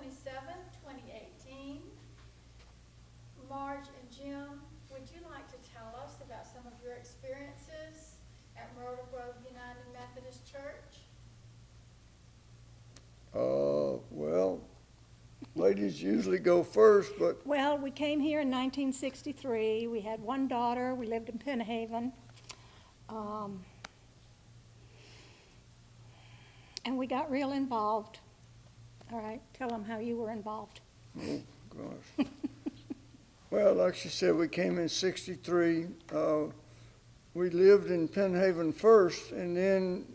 27th, 2018. Marge and Jim, would you like to tell us about some of your experiences at Myrtle Grove United Methodist Church? Well, ladies usually go first, but Well, we came here in 1963. We had one daughter. We lived in Penhaven. And we got real involved. All right, tell them how you were involved. oh gosh. Well, like she said, we came in '63. We lived in Penhaven first, and then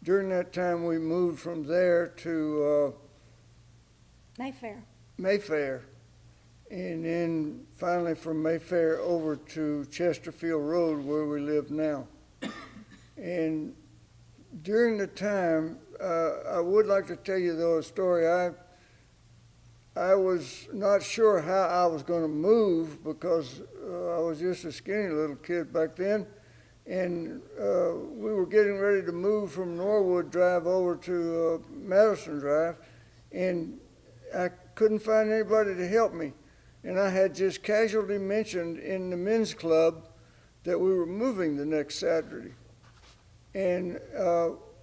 during that time we moved from there to Mayfair, and then finally from Mayfair over to Chesterfield Road where we live now. And during the time, I would like to tell you though a story. I was not sure how I was going to move because I was just a skinny little kid back then. And we were getting ready to move from Norwood Drive over to Madison Drive, and I couldn't find anybody to help me. And I had just casually mentioned in the men's club that we were moving the next Saturday. And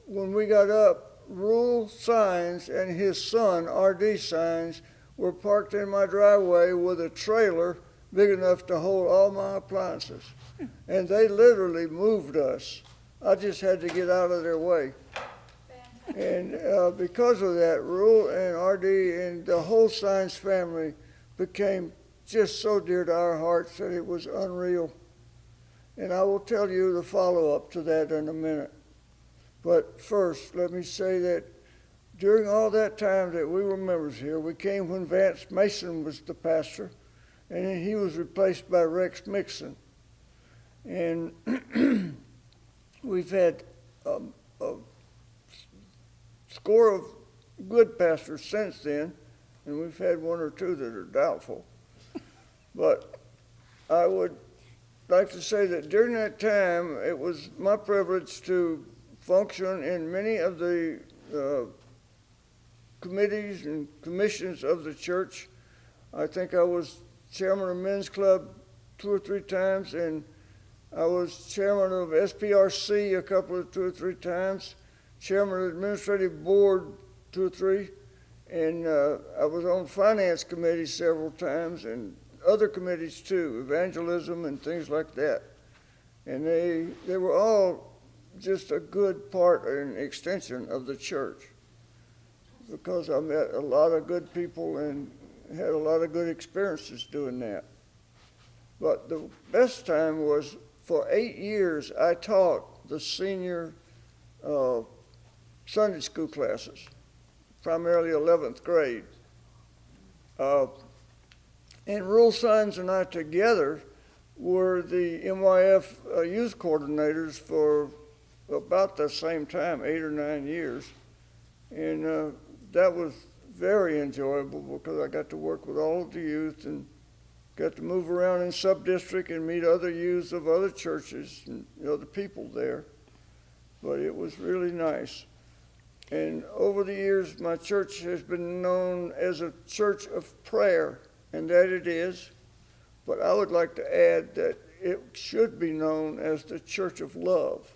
when we got up, Rule Signs and his son, RD Signs, were parked in my driveway with a trailer big enough to hold all my appliances. And they literally moved us. I just had to get out of their way. And because of that, Rule and RD and the whole Signs family became just so dear to our hearts that it was unreal. And I will tell you the follow-up to that in a minute. But first, let me say that during all that time that we were members here, we came when Vance Mason was the pastor, and then he was replaced by Rex Mixon. And we've had a score of good pastors since then, and we've had one or two that are doubtful. But I would like to say that during that time, it was my privilege to function in many of the committees and commissions of the church. I think I was chairman of Men's Club 2 or 3 times, and I was chairman of SPRC two or three times, chairman of the administrative board 2 or 3, and I was on finance committee several times and other committees too, evangelism and things like that. And they were all just a good part and extension of the church, because I met a lot of good people and had a lot of good experiences doing that. But the best time was for 8 years I taught the senior Sunday school classes, primarily 11th grade. And Rule Signs and I together were the MYF youth coordinators for about the same time, 8 or 9 years. And that was very enjoyable because I got to work with all of the youth and got to move around in sub-district and meet other youths of other churches and other people there. But it was really nice. And over the years, my church has been known as a church of prayer, and that it is. But I would like to add that it should be known as the church of love,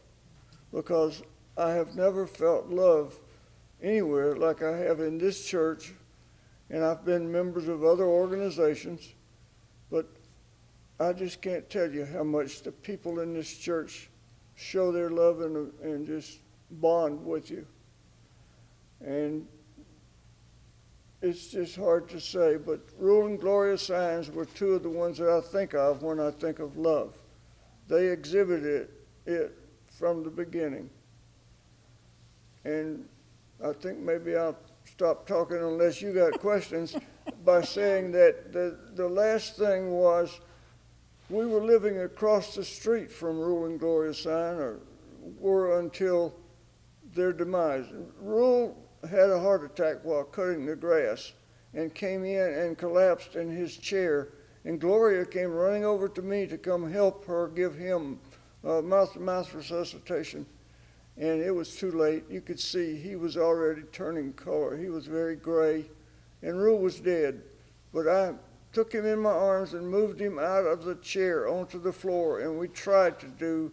because I have never felt love anywhere like I have in this church, and I've been members of other organizations, but I just can't tell you how much the people in this church show their love and just bond with you. And it's just hard to say, but Rule and Gloria Signs were 2 of the ones that I think of when I think of love. They exhibited it from the beginning. And I think maybe I'll stop talking unless you got questions by saying that the last thing was we were living across the street from Rule and Gloria Sign, or were until their demise. Rule had a heart attack while cutting the grass and came in and collapsed in his chair, and Gloria came running over to me to come help her give him mouth-to-mouth resuscitation. And it was too late. You could see he was already turning color. He was very gray and Rule was dead. But I took him in my arms and moved him out of the chair onto the floor, and we tried to do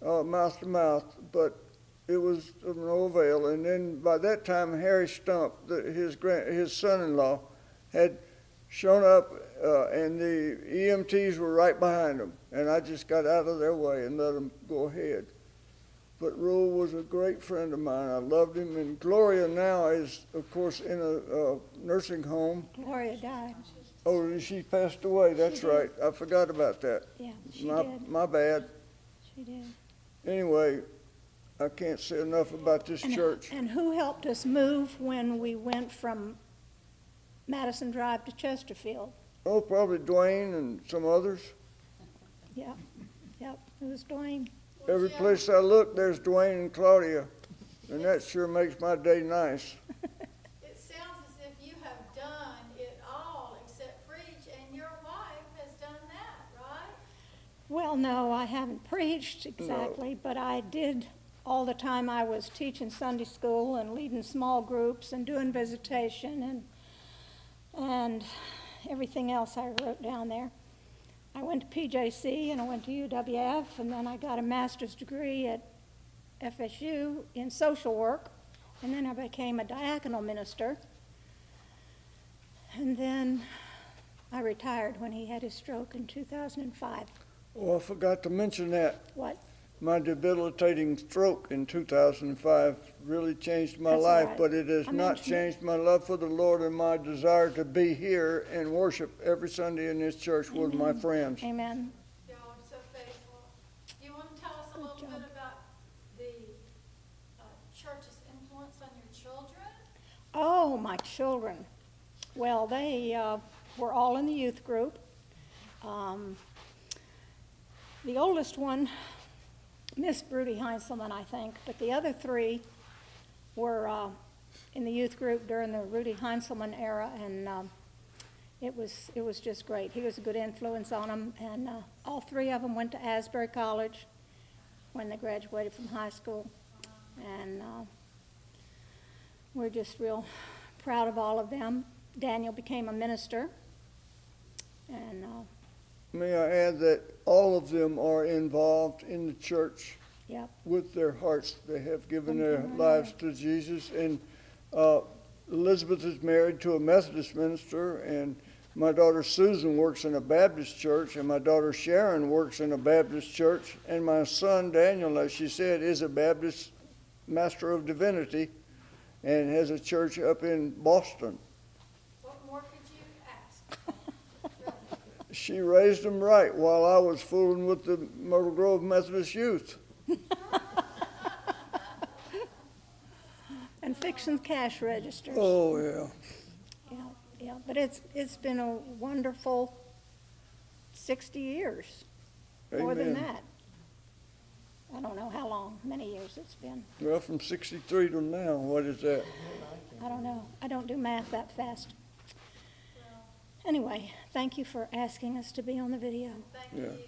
mouth to mouth, but it was of no avail. And then by that time, Harry Stump, his son-in-law, had shown up, and the EMTs were right behind him, and I just got out of their way and let them go ahead. But Rule was a great friend of mine. I loved him, and Gloria now is, of course, in a nursing home. Gloria died. Oh, she passed away, that's She did. right. I forgot about that. Yeah, she did. My bad. She did. Anyway, I can't say enough about this church. And who helped us move when we went from Madison Drive to Chesterfield? Oh, probably Dwayne and some others. Yep, it was Dwayne. Every place I look, there's Dwayne and Claudia, and that sure makes my day nice. It sounds as if you have done it all except preach, and your wife has done that, right? Well, no, I haven't preached exactly, but I did all the time I was teaching Sunday school and leading small groups and doing visitation and everything else I wrote down there. I went to PJC and I went to UWF, and then I got a master's degree at FSU in social work, and then I became a diaconal minister. And then I retired when he had his stroke in 2005. Oh, I forgot to mention that. What? My debilitating stroke in 2005 really changed my That's all life, right. but it has I not mentioned it. changed my love for the Lord and my desire to be here and worship every Sunday in this church with my friends. Amen. Y'all are so faithful. Do you want to tell us a Good little job. bit about the church's influence on your children? Oh, my children. Well, they were all in the youth group. The oldest one missed Rudy Heinzelman, I think, but the other three were in the youth group during the Rudy Heinzelman era, and it was just great. He was a good influence on them, and all three of them went to Asbury College when they graduated from high school, and we're just real proud of all of them. Daniel became a minister, and May I add that all of them are involved in the church yep, with their hearts. They have given their Mhm. lives to Jesus. And Elizabeth is married to a Methodist minister, and my daughter Susan works in a Baptist church, and my daughter Sharon works in a Baptist church, and my son Daniel, as she said, is a Baptist Master of Divinity and has a church up in Boston. What more could you ask? She raised them right while I was fooling with the Myrtle Grove Methodist Youth. and fixing cash registers. Oh, yeah. Yeah, but it's been a wonderful 60 years, more than Amen. that. I don't know how long, many years it's been. Well, from 63 to now, what is that? I don't know. I don't do math that fast. Anyway, thank you for asking us to be on the video. Thank Yeah. you.